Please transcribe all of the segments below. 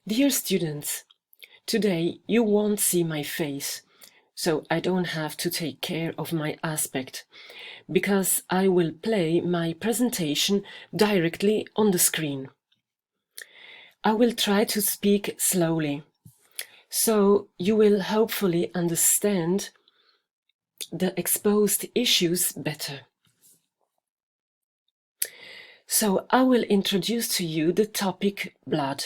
Dear students, today you won't see my face, so I don't have to take care of my aspect, because I will play my presentation directly on the screen. I will try to speak slowly, so you will hopefully understand the exposed issues better. So I will introduce to you the topic blood,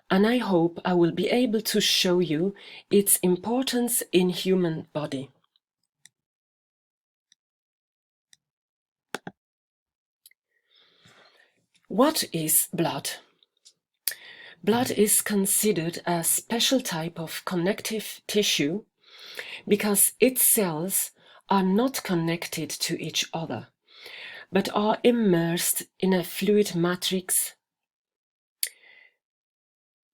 and I hope I will be able to show you its importance in human body. What is blood? Blood is considered a special type of connective tissue because its cells are not connected to each other, but are immersed in a fluid matrix.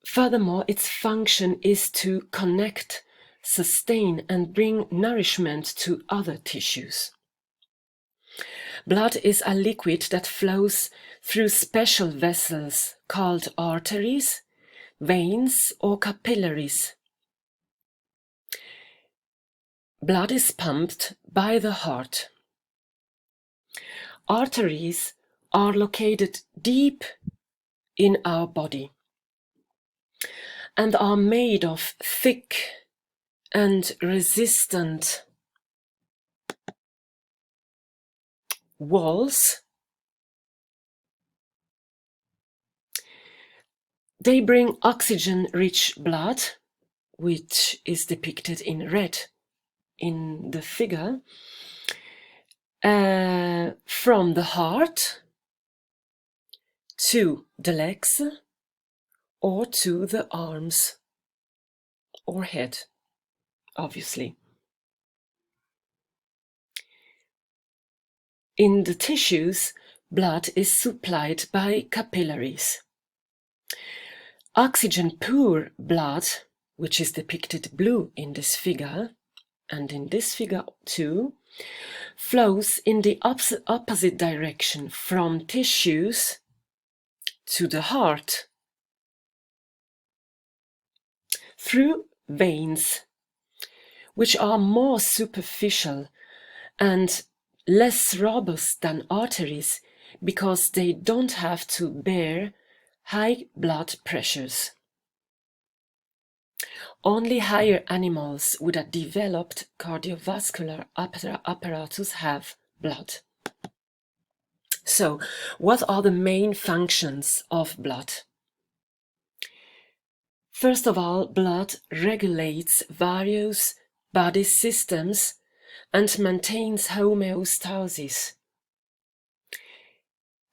Furthermore, its function is to connect, sustain, and bring nourishment to other tissues. Blood is a liquid that flows through special vessels called arteries, veins, or capillaries. Blood is pumped by the heart. Arteries are located deep in our body and are made of thick and resistant walls. They bring oxygen-rich blood, which is depicted in red in the figure, from the heart to the legs or to the arms or head, obviously. In the tissues, blood is supplied by capillaries. Oxygen-poor blood, which is depicted blue in this figure, and in this figure too, flows in the opposite direction from tissues to the heart, through veins, which are more superficial and less robust than arteries because they don't have to bear high blood pressures. Only higher animals with a developed cardiovascular apparatus have blood. So, what are the main functions of blood? First of all, blood regulates various body systems and maintains homeostasis.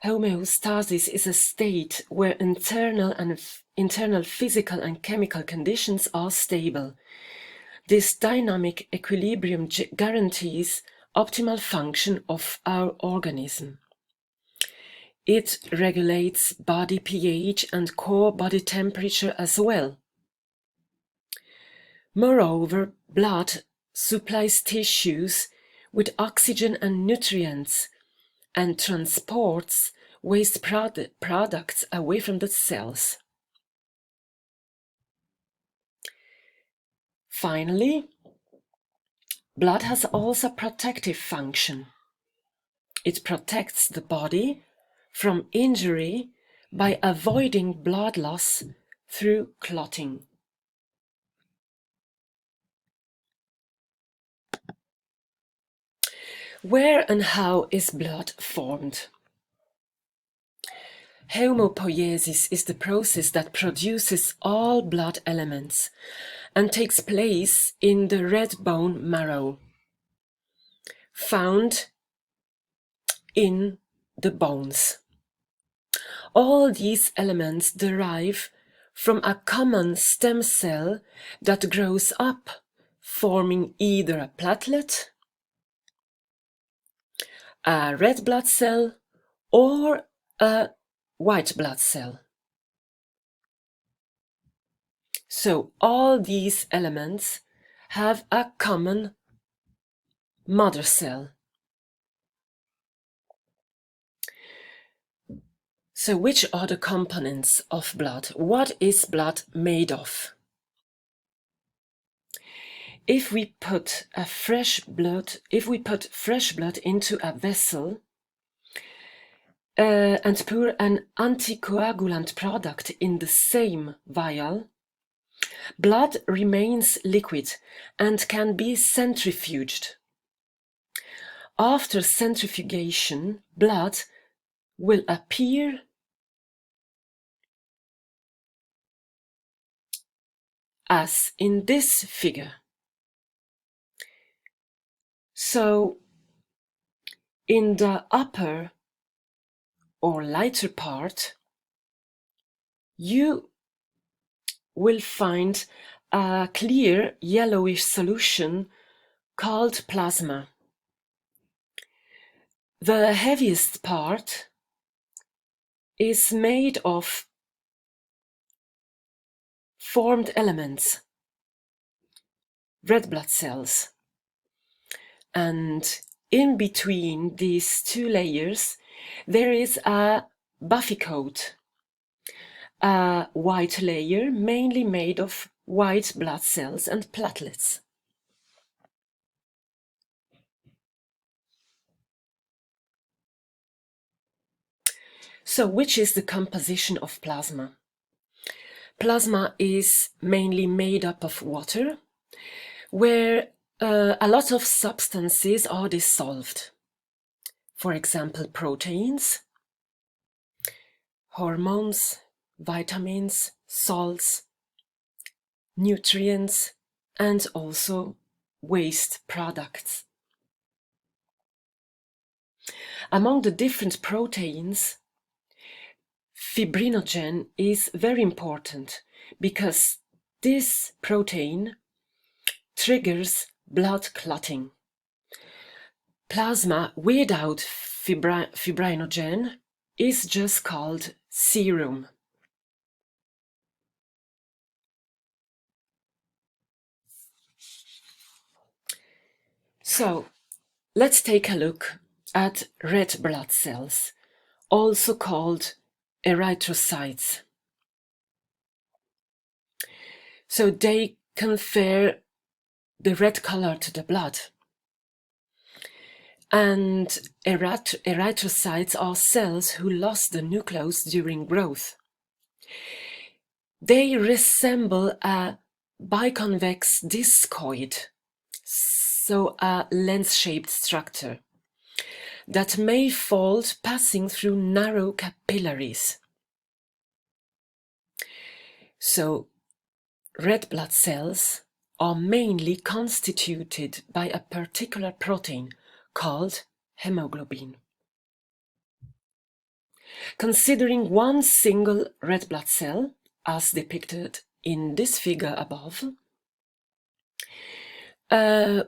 Homeostasis is a state where internal physical and chemical conditions are stable. This dynamic equilibrium guarantees optimal function of our organism. It regulates body pH and core body temperature as well. Moreover, blood supplies tissues with oxygen and nutrients and transports waste products away from the cells. Finally, blood has also protective function. It protects the body from injury by avoiding blood loss through clotting. Where and how is blood formed? Hemopoiesis is the process that produces all blood elements and takes place in the red bone marrow, found in the bones. All these elements derive from a common stem cell that grows up, forming either a platelet, a red blood cell, or a white blood cell. So all these elements have a common mother cell. So which are the components of blood? What is blood made of? If we put fresh blood into a vessel and pour an anticoagulant product in the same vial, blood remains liquid and can be centrifuged. After centrifugation, blood will appear as in this figure. So, in the upper or lighter part, you will find a clear yellowish solution called plasma. The heaviest part is made of formed elements, red blood cells. And in between these two layers, there is a buffy coat, a white layer mainly made of white blood cells and platelets. So, which is the composition of plasma? Plasma is mainly made up of water, where a lot of substances are dissolved. For example, proteins, hormones, vitamins, salts, nutrients, and also waste products. Among the different proteins, fibrinogen is very important because this protein triggers blood clotting. Plasma without fibrinogen is just called serum. So, let's take a look at red blood cells, also called erythrocytes. So they confer the red color to the blood. And erythrocytes are cells who lost the nucleus during growth. They resemble a biconvex discoid, so a lens-shaped structure that may fold passing through narrow capillaries. So, red blood cells are mainly constituted by a particular protein called hemoglobin. Considering one single red blood cell, as depicted in this figure above,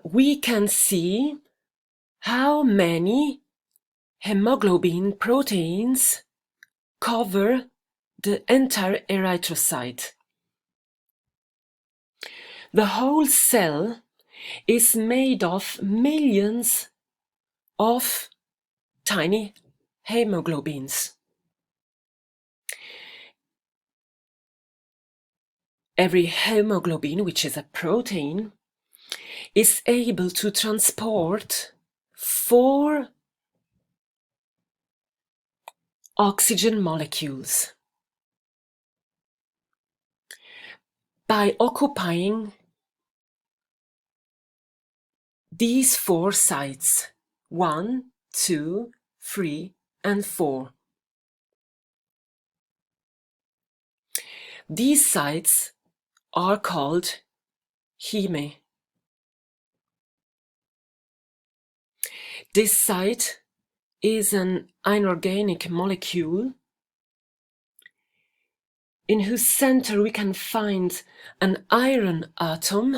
we can see how many hemoglobin proteins cover the entire erythrocyte. The whole cell is made of millions of tiny hemoglobins. Every hemoglobin, which is a protein, is able to transport 4 oxygen molecules. By occupying these 4 sites, 1, 2, 3, and 4. These sites are called heme. This site is an inorganic molecule in whose center we can find an iron atom,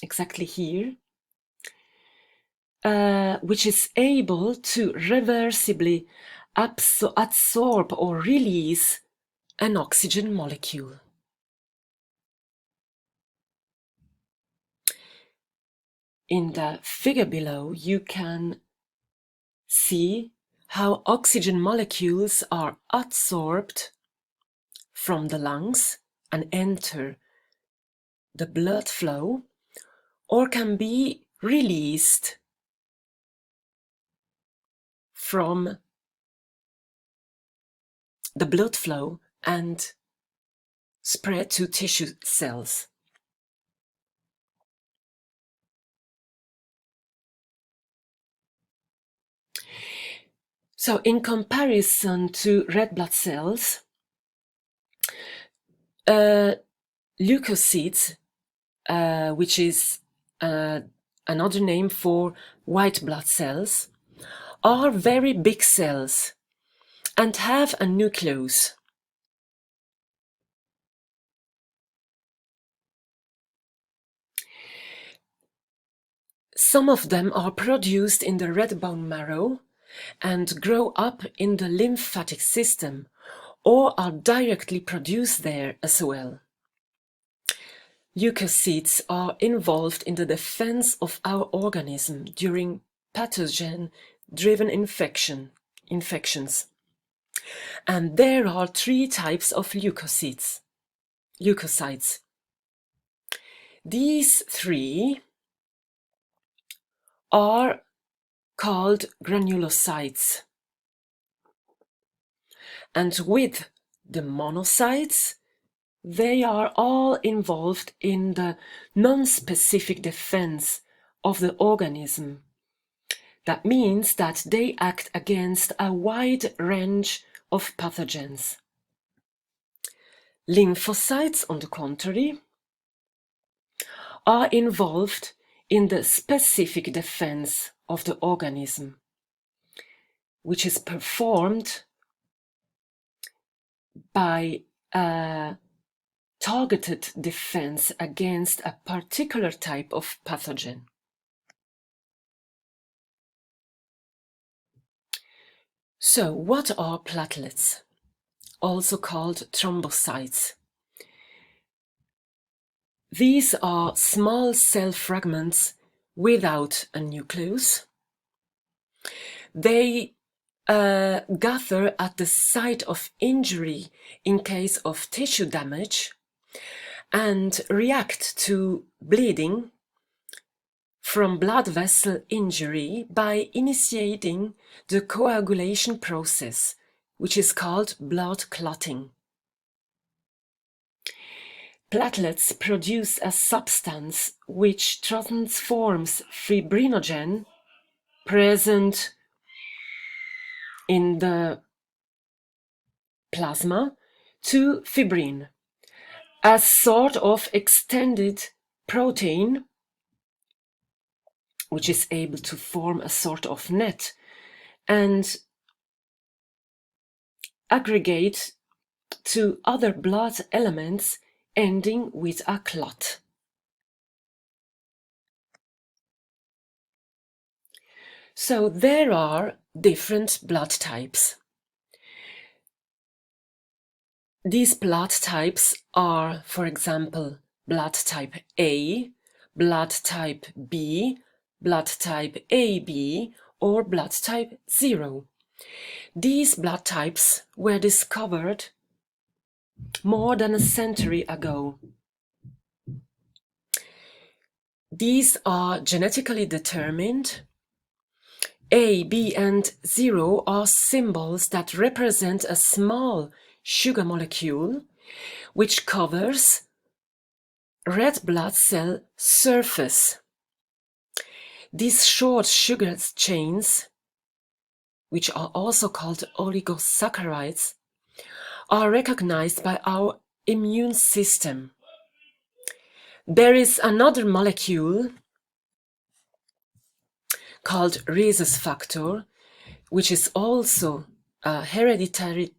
exactly here, which is able to reversibly absorb or release an oxygen molecule. In the figure below, you can see how oxygen molecules are adsorbed from the lungs and enter the blood flow, or can be released from the blood flow and spread to tissue cells. So in comparison to red blood cells, leukocytes, which is another name for white blood cells, are very big cells and have a nucleus. Some of them are produced in the red bone marrow and grow up in the lymphatic system, or are directly produced there as well. Leukocytes are involved in the defense of our organism during pathogen-driven infections. And there are 3 types of leukocytes. These 3 are called granulocytes. And with the monocytes, they are all involved in the non-specific defense of the organism. That means that they act against a wide range of pathogens. Lymphocytes, on the contrary, are involved in the specific defense of the organism, which is performed by a targeted defense against a particular type of pathogen. So, what are platelets, also called thrombocytes? These are small cell fragments without a nucleus. They gather at the site of injury in case of tissue damage and react to bleeding from blood vessel injury by initiating the coagulation process, which is called blood clotting. Platelets produce a substance which transforms fibrinogen present in the plasma to fibrin, a sort of extended protein which is able to form a sort of net and aggregate to other blood elements, ending with a clot. So there are different blood types. These blood types are, for example, blood type A, blood type B, blood type AB, or blood type 0. These blood types were discovered more than a century ago. These are genetically determined. A, B, and 0 are symbols that represent a small sugar molecule which covers red blood cell surface. These short sugar chains, which are also called oligosaccharides, are recognized by our immune system. There is another molecule called rhesus factor, which is also a hereditary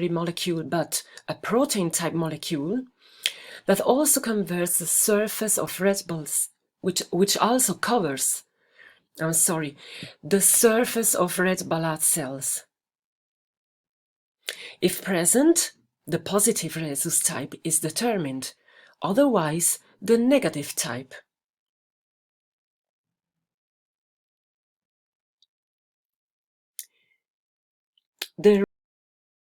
molecule, but a protein type molecule that also converts the surface of red cells, which also covers, the surface of red blood cells. If present, the positive rhesus type is determined, otherwise the negative type. There